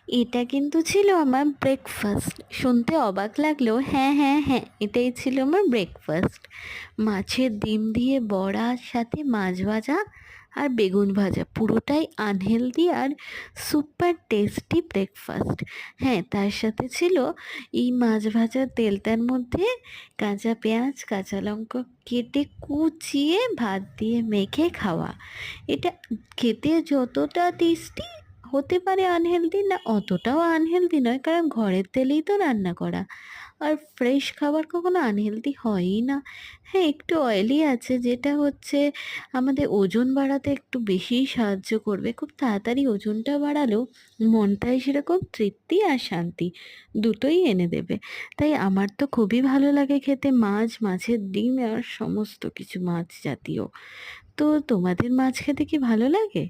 এটা কিন্তু ছিল আমার ব্রেকফাস্ট। শুনতে অবাক লাগলেও হ্যাঁ, হ্যাঁ, হ্যাঁ, এটাই ছিল আমার ব্রেকফাস্ট। মাছের ডিম দিয়ে বড়া, সাথে মাছ ভাজা আর বেগুন ভাজা, পুরোটাই আনহেলদি আর সুপার টেস্টি ব্রেকফাস্ট। হ্যাঁ, তার সাথে ছিল এই মাছ ভাজার তেলটার মধ্যে কাঁচা পেঁয়াজ, কাঁচা লঙ্কা কেটে কুচিয়ে ভাত দিয়ে মেখে খাওয়া। এটা খেতে যতটা টেস্টি হতে পারে আনহেলদি না, অতটাও আনহেলদি নয়, কারণ ঘরের তেলেই তো রান্না করা। আর ফ্রেশ খাবার কখনো আনহেলদি হয়ই না। হ্যাঁ, একটু অয়েলি আছে, যেটা হচ্ছে আমাদের ওজন বাড়াতে একটু বেশিই সাহায্য করবে। খুব তাড়াতাড়ি ওজনটা বাড়ালেও মনটায় সেরকম তৃপ্তি আর শান্তি দুটোই এনে দেবে। তাই আমার তো খুবই ভালো লাগে খেতে মাছ, মাছের ডিম আর সমস্ত কিছু মাছ জাতীয়। তো তোমাদের মাছ খেতে কি ভালো লাগে?